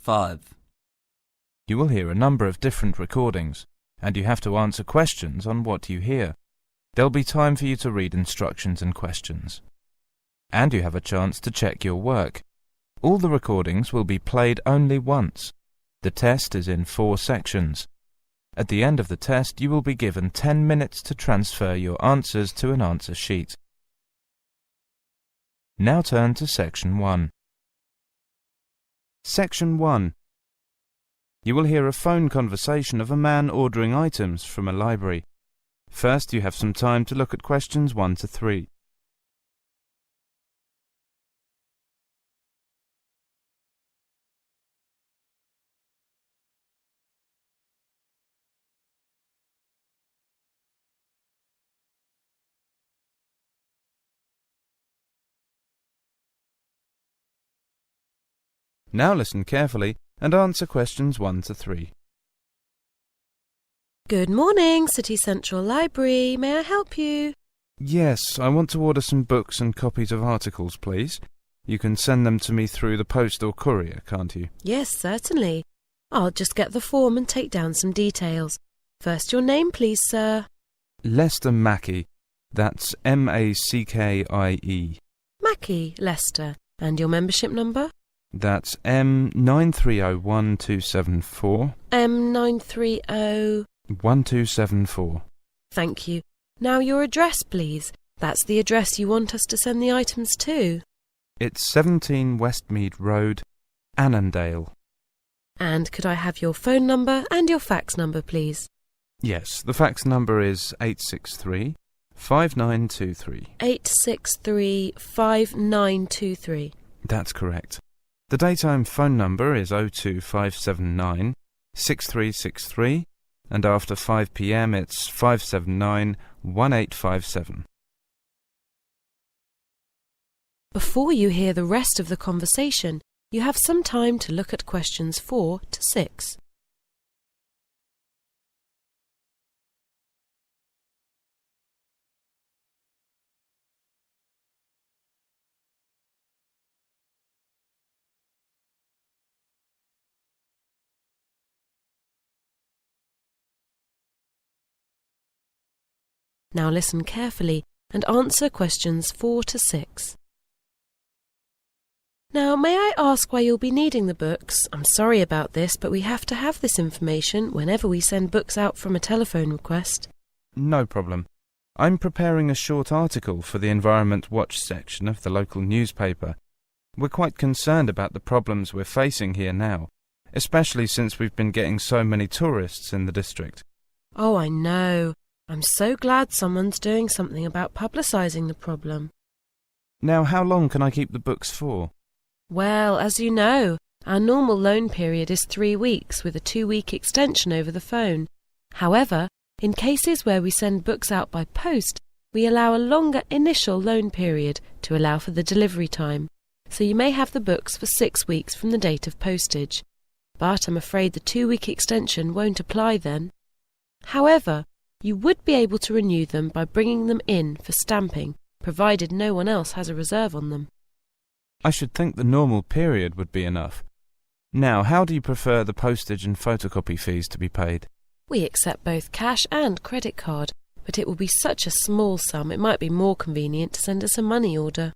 5. You will hear a number of different recordings, and you have to answer questions on what you hear. There'll be time for you to read instructions and questions. And you have a chance to check your work. All the recordings will be played only once. The test is in 4 sections. At the end of the test, you will be given 10 minutes to transfer your answers to an answer sheet. Now turn to Section 1. Section 1. You will hear a phone conversation of a man ordering items from a library. First, you have some time to look at questions 1 to 3. Now listen carefully and answer questions 1 to 3. Good morning, City Central Library. May I help you? Yes, I want to order some books and copies of articles, please. You can send them to me through the post or courier, can't you? Yes, certainly. I'll just get the form and take down some details. First, your name, please, sir. Lester Mackey. That's M-A-C-K-I-E. Mackey, Lester. And your membership number? That's M9301274. M930... 1274. Thank you. Now your address, please. That's the address you want us to send the items to. It's 17 Westmead Road, Annandale. And could I have your phone number and your fax number, please? Yes, the fax number is 863-5923. 863-5923. That's correct. The daytime phone number is 02579 6363, and after 5 p.m. it's 579 1857. Before you hear the rest of the conversation, you have some time to look at questions 4 to 6. Now listen carefully and answer questions 4 to 6. Now, may I ask why you'll be needing the books? I'm sorry about this, but we have to have this information whenever we send books out from a telephone request. No problem. I'm preparing a short article for the Environment Watch section of the local newspaper. We're quite concerned about the problems we're facing here now, especially since we've been getting so many tourists in the district. Oh, I know. I'm so glad someone's doing something about publicising the problem. Now, how long can I keep the books for? Well, as you know, our normal loan period is 3 weeks with a 2-week extension over the phone. However, in cases where we send books out by post, we allow a longer initial loan period to allow for the delivery time. So you may have the books for 6 weeks from the date of postage. But I'm afraid the 2-week extension won't apply then. However, you would be able to renew them by bringing them in for stamping, provided no one else has a reserve on them. I should think the normal period would be enough. Now, how do you prefer the postage and photocopy fees to be paid? We accept both cash and credit card, but it will be such a small sum it might be more convenient to send us a money order.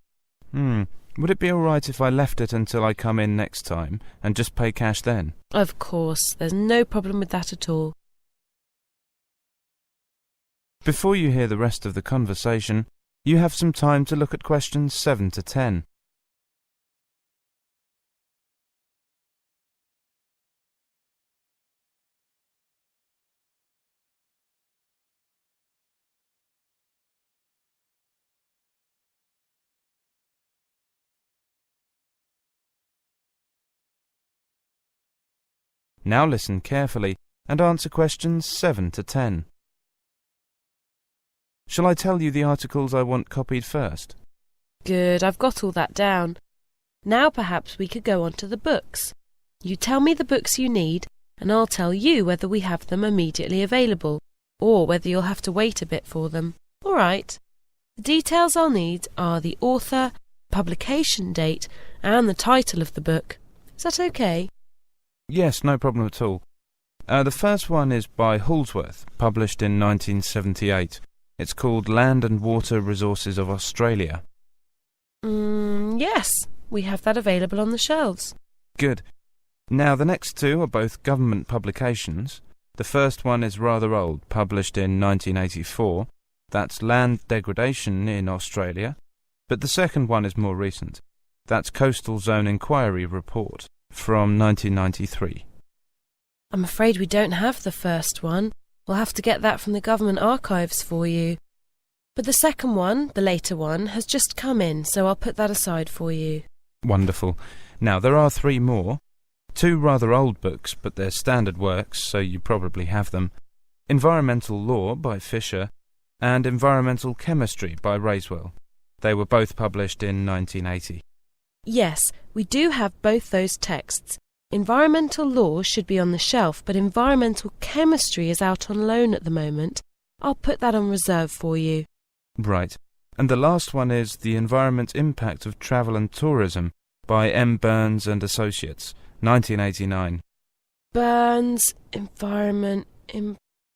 Would it be all right if I left it until I come in next time and just pay cash then? Of course, there's no problem with that at all. Before you hear the rest of the conversation, you have some time to look at questions 7 to 10. Now listen carefully and answer questions 7 to 10. Shall I tell you the articles I want copied first? Good, I've got all that down. Now perhaps we could go on to the books. You tell me the books you need, and I'll tell you whether we have them immediately available, or whether you'll have to wait a bit for them. All right. The details I'll need are the author, publication date, and the title of the book. Is that okay? Yes, no problem at all. The first one is by Halsworth, published in 1978. It's called Land and Water Resources of Australia. Yes, we have that available on the shelves. Good. Now, the next two are both government publications. The first one is rather old, published in 1984. That's Land Degradation in Australia. But the second one is more recent. That's Coastal Zone Inquiry Report from 1993. I'm afraid we don't have the first one. We'll have to get that from the government archives for you. But the second one, the later one, has just come in, so I'll put that aside for you. Wonderful. Now, there are three more. Two rather old books, but they're standard works, so you probably have them. Environmental Law by Fisher and Environmental Chemistry by Raiswell. They were both published in 1980. Yes, we do have both those texts. Environmental Law should be on the shelf, but Environmental Chemistry is out on loan at the moment. I'll put that on reserve for you. Right. And the last one is The Environment Impact of Travel and Tourism by M. Burns and Associates, 1989. Burns, Environment...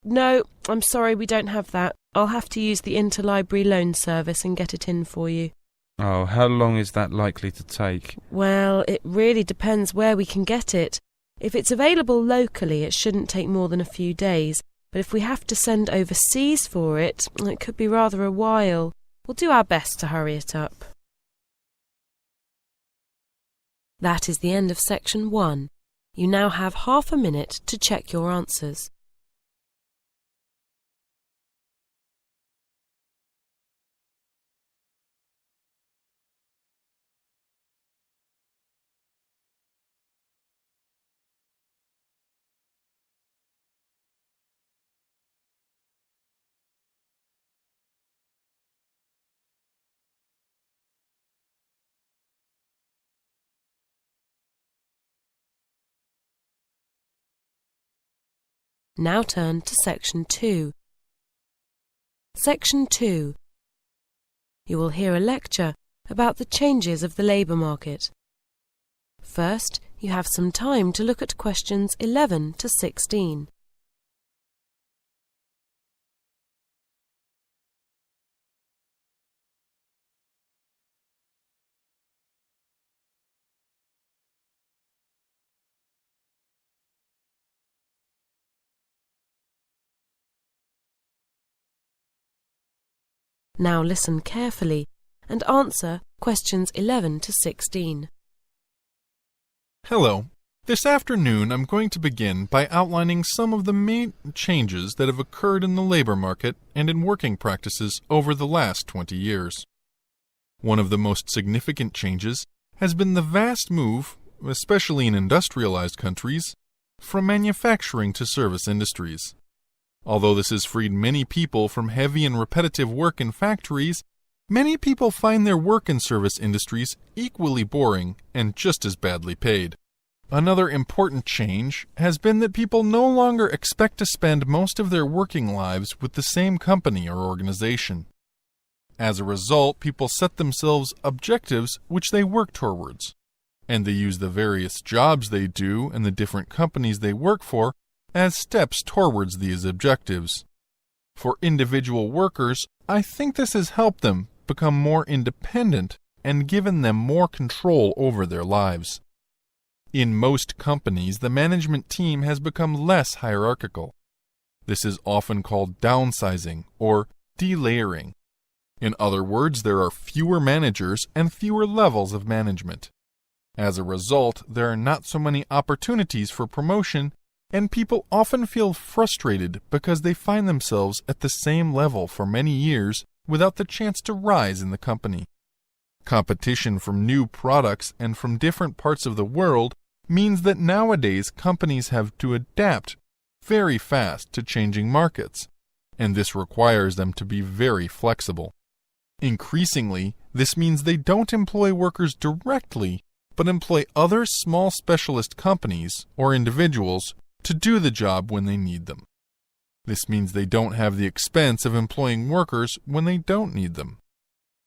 No, I'm sorry, we don't have that. I'll have to use the interlibrary loan service and get it in for you. Oh, how long is that likely to take? Well, it really depends where we can get it. If it's available locally, it shouldn't take more than a few days. But if we have to send overseas for it, it could be rather a while. We'll do our best to hurry it up. That is the end of section 1. You now have half a minute to check your answers. Now turn to Section 2. Section 2. You will hear a lecture about the changes of the labour market. First, you have some time to look at questions 11 to 16. Now listen carefully and answer questions 11 to 16. Hello. This afternoon I'm going to begin by outlining some of the main changes that have occurred in the labor market and in working practices over the last 20 years. One of the most significant changes has been the vast move, especially in industrialized countries, from manufacturing to service industries. Although this has freed many people from heavy and repetitive work in factories, many people find their work in service industries equally boring and just as badly paid. Another important change has been that people no longer expect to spend most of their working lives with the same company or organization. As a result, people set themselves objectives which they work towards, and they use the various jobs they do and the different companies they work for as steps towards these objectives. For individual workers, I think this has helped them become more independent and given them more control over their lives. In most companies, the management team has become less hierarchical. This is often called downsizing or delayering. In other words, there are fewer managers and fewer levels of management. As a result, there are not so many opportunities for promotion, and people often feel frustrated because they find themselves at the same level for many years without the chance to rise in the company. Competition from new products and from different parts of the world means that nowadays companies have to adapt very fast to changing markets, and this requires them to be very flexible. Increasingly, this means they don't employ workers directly, but employ other small specialist companies or individuals to do the job when they need them. This means they don't have the expense of employing workers when they don't need them.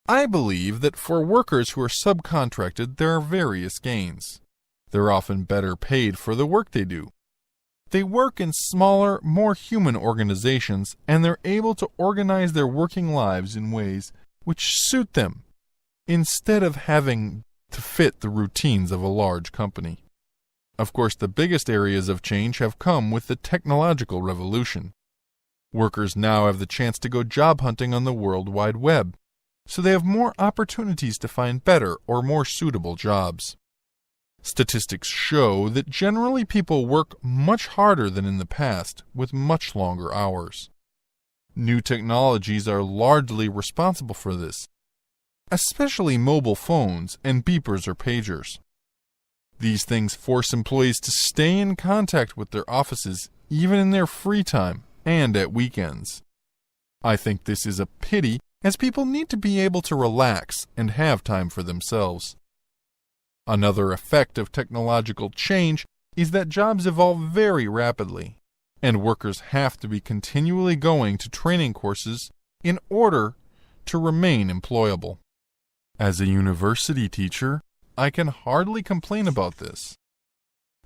I believe that for workers who are subcontracted, there are various gains. They're often better paid for the work they do. They work in smaller, more human organizations, and they're able to organize their working lives in ways which suit them, instead of having to fit the routines of a large company. Of course, the biggest areas of change have come with the technological revolution. Workers now have the chance to go job hunting on the World Wide Web, so they have more opportunities to find better or more suitable jobs. Statistics show that generally people work much harder than in the past, with much longer hours. New technologies are largely responsible for this, especially mobile phones and beepers or pagers. These things force employees to stay in contact with their offices even in their free time and at weekends. I think this is a pity, as people need to be able to relax and have time for themselves. Another effect of technological change is that jobs evolve very rapidly, and workers have to be continually going to training courses in order to remain employable. As a university teacher, I can hardly complain about this.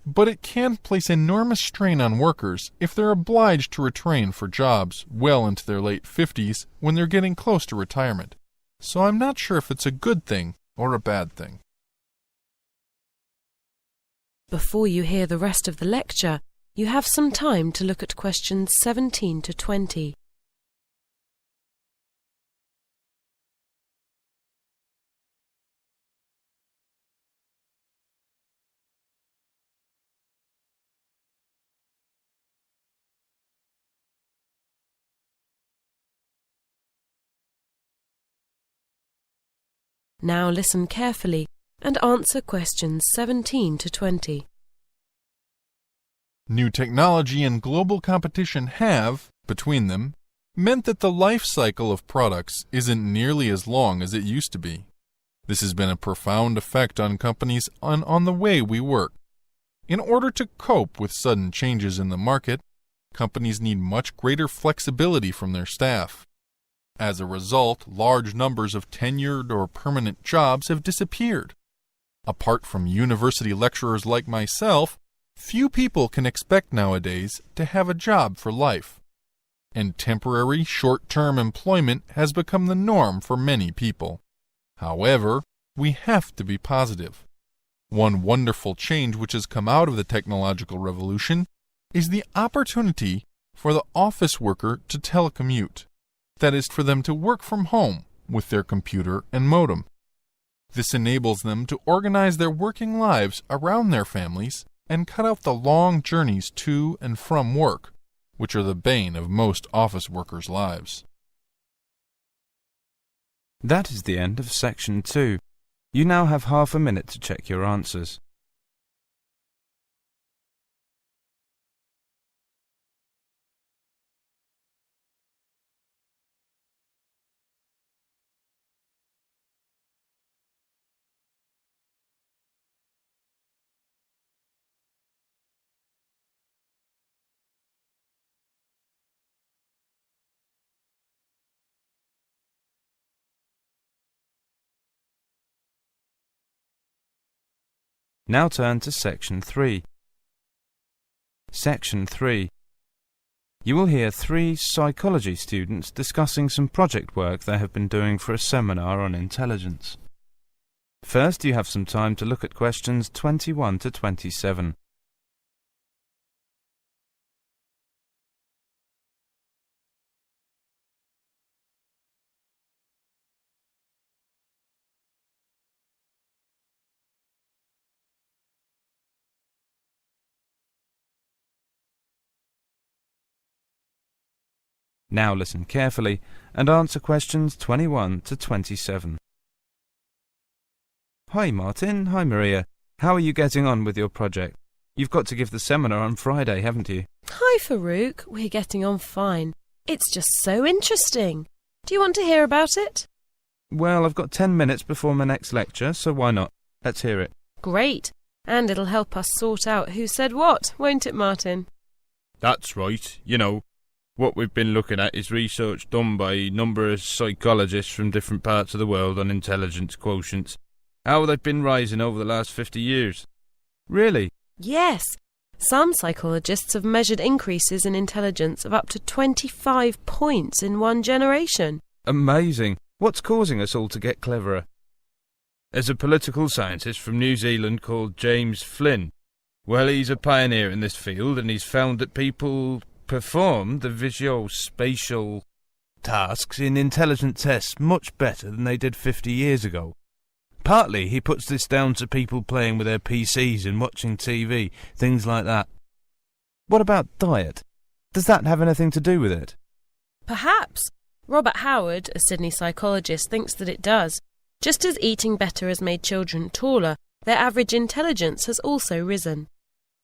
But it can place enormous strain on workers if they're obliged to retrain for jobs well into their late 50s when they're getting close to retirement. So I'm not sure if it's a good thing or a bad thing. Before you hear the rest of the lecture, you have some time to look at questions 17 to 20. Now listen carefully and answer questions 17 to 20. New technology and global competition have, between them, meant that the life cycle of products isn't nearly as long as it used to be. This has been a profound effect on companies on the way we work. In order to cope with sudden changes in the market, companies need much greater flexibility from their staff. As a result, large numbers of tenured or permanent jobs have disappeared. Apart from university lecturers like myself, few people can expect nowadays to have a job for life, and temporary short-term employment has become the norm for many people. However, we have to be positive. One wonderful change which has come out of the technological revolution is the opportunity for the office worker to telecommute. That is, for them to work from home with their computer and modem. This enables them to organize their working lives around their families and cut out the long journeys to and from work, which are the bane of most office workers' lives. That is the end of section 2. You now have half a minute to check your answers. Now turn to section 3. Section 3. You will hear 3 psychology students discussing some project work they have been doing for a seminar on intelligence. First, you have some time to look at questions 21 to 27. Now listen carefully and answer questions 21 to 27. Hi Martin, hi Maria. How are you getting on with your project? You've got to give the seminar on Friday, haven't you? Hi Farouk, we're getting on fine. It's just so interesting. Do you want to hear about it? Well, I've got 10 minutes before my next lecture, so why not? Let's hear it. Great. And it'll help us sort out who said what, won't it, Martin? That's right. You know, what we've been looking at is research done by a number of psychologists from different parts of the world on intelligence quotients, how they've been rising over the last 50 years. Really? Yes. Some psychologists have measured increases in intelligence of up to 25 points in one generation. Amazing. What's causing us all to get cleverer? There's a political scientist from New Zealand called James Flynn. Well, he's a pioneer in this field, and he's found that people perform the visuospatial tasks in intelligent tests much better than they did 50 years ago. Partly, he puts this down to people playing with their PCs and watching TV, things like that. What about diet? Does that have anything to do with it? Perhaps. Robert Howard, a Sydney psychologist, thinks that it does. Just as eating better has made children taller, their average intelligence has also risen.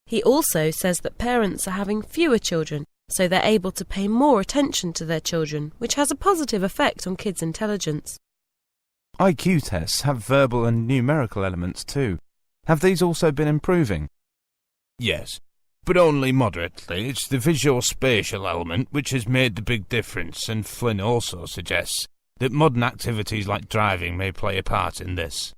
He also says that parents are having fewer children, so they're able to pay more attention to their children, which has a positive effect on kids' intelligence. IQ tests have verbal and numerical elements too. Have these also been improving? Yes, but only moderately. It's the visuospatial element which has made the big difference, and Flynn also suggests that modern activities like driving may play a part in this.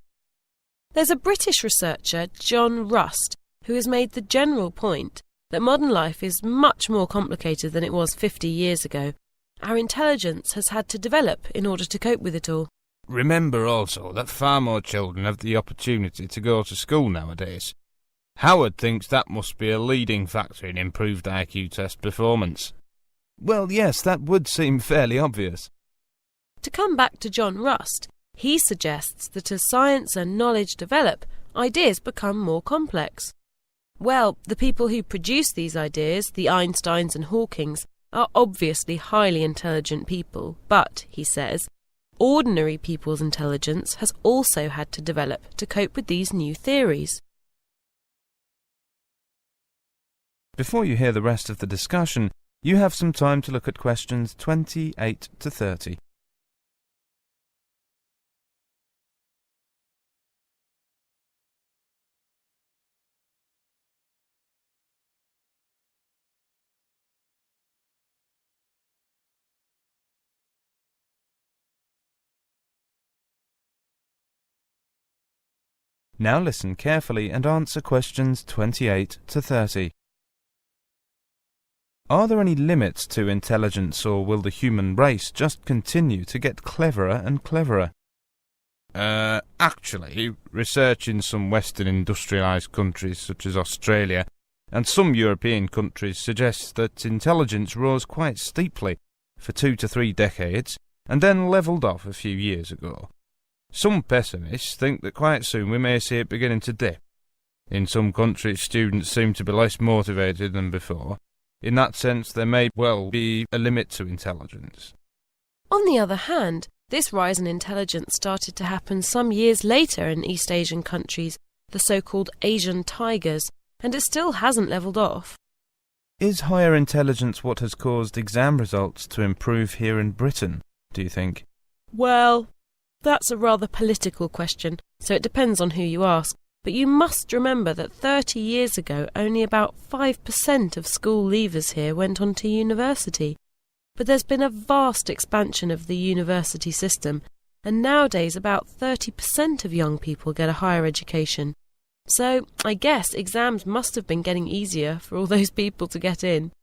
There's a British researcher, John Rust, who has made the general point that modern life is much more complicated than it was 50 years ago. Our intelligence has had to develop in order to cope with it all. Remember also that far more children have the opportunity to go to school nowadays. Howard thinks that must be a leading factor in improved IQ test performance. Well, yes, that would seem fairly obvious. To come back to John Rust, he suggests that as science and knowledge develop, ideas become more complex. Well, the people who produce these ideas, the Einsteins and Hawkings, are obviously highly intelligent people, but, he says, ordinary people's intelligence has also had to develop to cope with these new theories. Before you hear the rest of the discussion, you have some time to look at questions 28 to 30. Now listen carefully and answer questions 28 to 30. Are there any limits to intelligence, or will the human race just continue to get cleverer and cleverer? Actually, research in some Western industrialised countries such as Australia and some European countries suggests that intelligence rose quite steeply for 2 to 3 decades and then levelled off a few years ago. Some pessimists think that quite soon we may see it beginning to dip. In some countries, students seem to be less motivated than before. In that sense, there may well be a limit to intelligence. On the other hand, this rise in intelligence started to happen some years later in East Asian countries, the so-called Asian tigers, and it still hasn't levelled off. Is higher intelligence what has caused exam results to improve here in Britain, do you think? Well, that's a rather political question, so it depends on who you ask. But you must remember that 30 years ago only about 5% of school leavers here went on to university. But there's been a vast expansion of the university system, and nowadays about 30% of young people get a higher education. So I guess exams must have been getting easier for all those people to get in.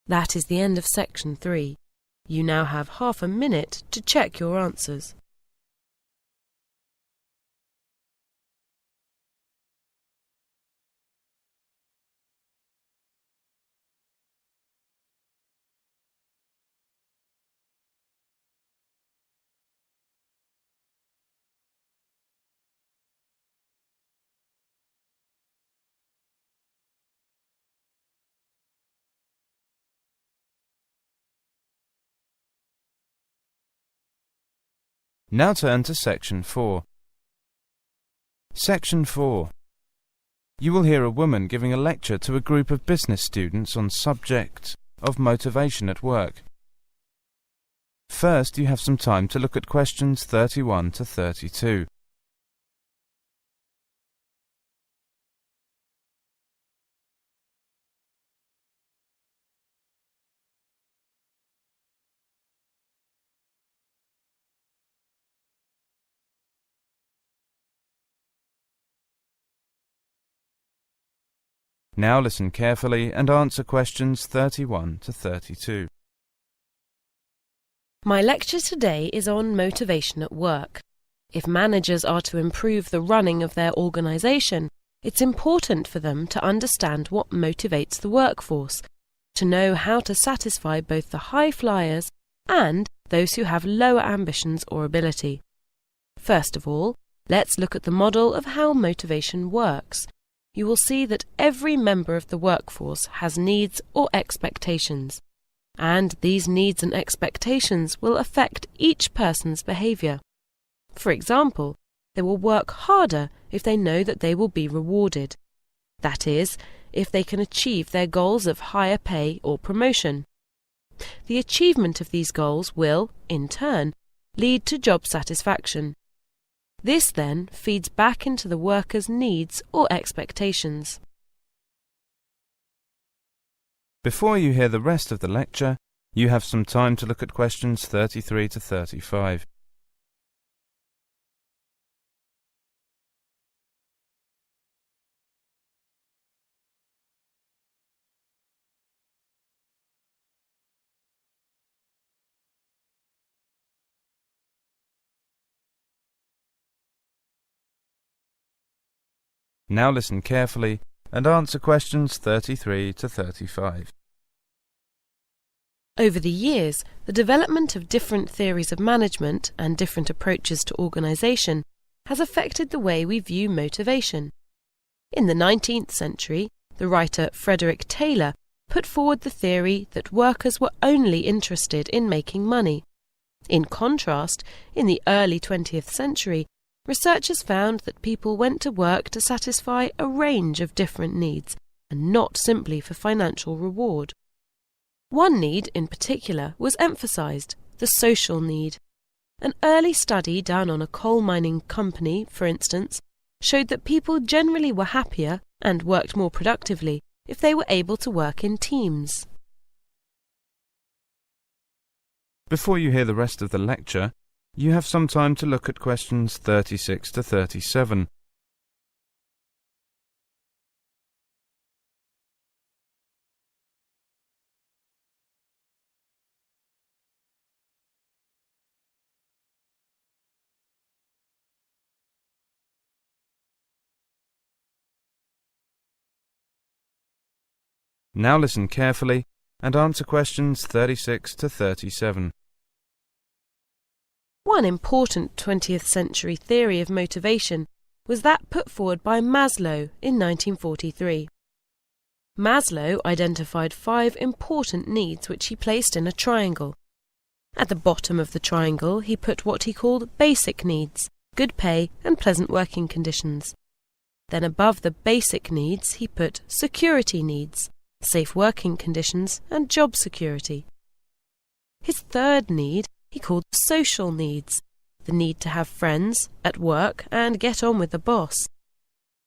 That is the end of section 3. You now have half a minute to check your answers. Now turn to Section 4. Section 4. You will hear a woman giving a lecture to a group of business students on subject of motivation at work. First, you have some time to look at questions 31 to 32. Now listen carefully and answer questions 31 to 32. My lecture today is on motivation at work. If managers are to improve the running of their organisation, it's important for them to understand what motivates the workforce, to know how to satisfy both the high flyers and those who have lower ambitions or ability. First of all, let's look at the model of how motivation works. You will see that every member of the workforce has needs or expectations, and these needs and expectations will affect each person's behaviour. For example, they will work harder if they know that they will be rewarded. That is, if they can achieve their goals of higher pay or promotion. The achievement of these goals will, in turn, lead to job satisfaction. This then feeds back into the worker's needs or expectations. Before you hear the rest of the lecture, you have some time to look at questions 33 to 35. Now listen carefully and answer questions 33 to 35. Over the years, the development of different theories of management and different approaches to organisation has affected the way we view motivation. In the 19th century, the writer Frederick Taylor put forward the theory that workers were only interested in making money. In contrast, in the early 20th century, researchers found that people went to work to satisfy a range of different needs, and not simply for financial reward. One need in particular was emphasised, the social need. An early study done on a coal mining company, for instance, showed that people generally were happier and worked more productively if they were able to work in teams. Before you hear the rest of the lecture, you have some time to look at questions 36 to 37. Now listen carefully and answer questions 36 to 37. One important 20th century theory of motivation was that put forward by Maslow in 1943. Maslow identified 5 important needs which he placed in a triangle. At the bottom of the triangle he put what he called basic needs, good pay and pleasant working conditions. Then above the basic needs he put security needs, safe working conditions and job security. His third need he called social needs, the need to have friends, at work, and get on with the boss.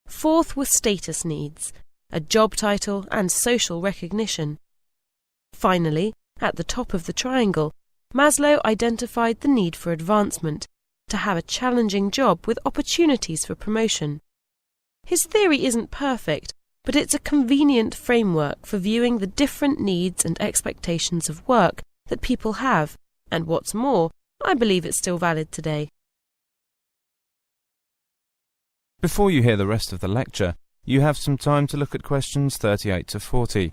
Fourth were status needs, a job title and social recognition. Finally, at the top of the triangle, Maslow identified the need for advancement, to have a challenging job with opportunities for promotion. His theory isn't perfect, but it's a convenient framework for viewing the different needs and expectations of work that people have. And what's more, I believe it's still valid today. Before you hear the rest of the lecture, you have some time to look at questions 38 to 40.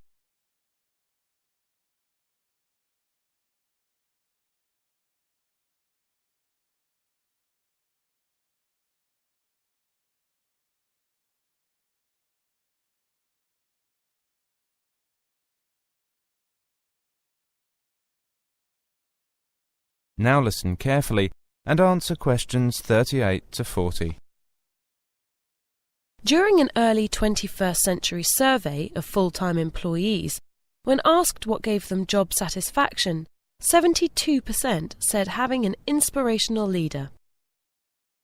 Now listen carefully and answer questions 38 to 40. During an early 21st century survey of full-time employees, when asked what gave them job satisfaction, 72% said having an inspirational leader.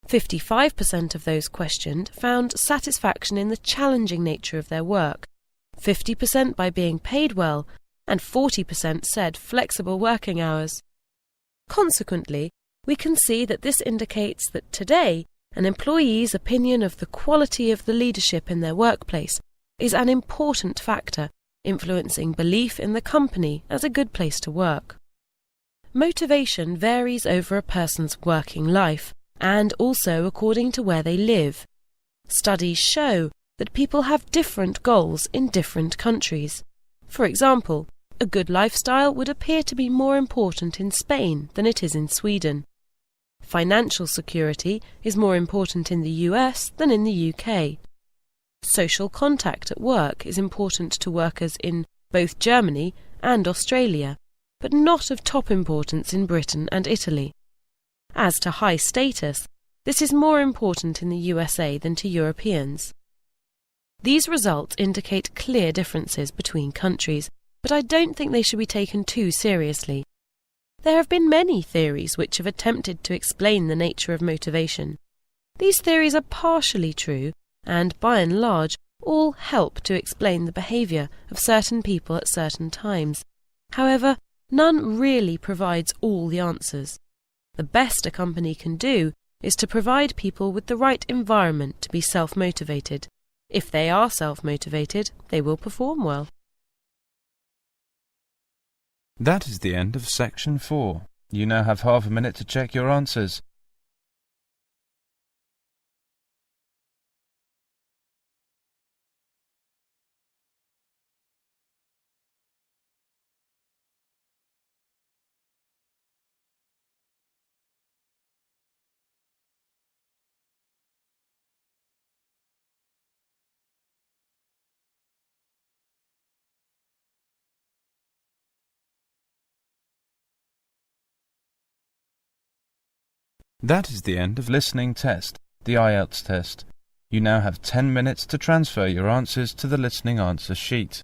55% of those questioned found satisfaction in the challenging nature of their work, 50% by being paid well, and 40% said flexible working hours. Consequently, we can see that this indicates that today an employee's opinion of the quality of the leadership in their workplace is an important factor influencing belief in the company as a good place to work. Motivation varies over a person's working life and also according to where they live. Studies show that people have different goals in different countries. For example, a good lifestyle would appear to be more important in Spain than it is in Sweden. Financial security is more important in the US than in the UK. Social contact at work is important to workers in both Germany and Australia, but not of top importance in Britain and Italy. As to high status, this is more important in the USA than to Europeans. These results indicate clear differences between countries, but I don't think they should be taken too seriously. There have been many theories which have attempted to explain the nature of motivation. These theories are partially true, and by and large, all help to explain the behaviour of certain people at certain times. However, none really provides all the answers. The best a company can do is to provide people with the right environment to be self-motivated. If they are self-motivated, they will perform well. That is the end of section 4. You now have half a minute to check your answers. That is the end of listening test, the Ielts test. You now have 10 minutes to transfer your answers to the listening answer sheet.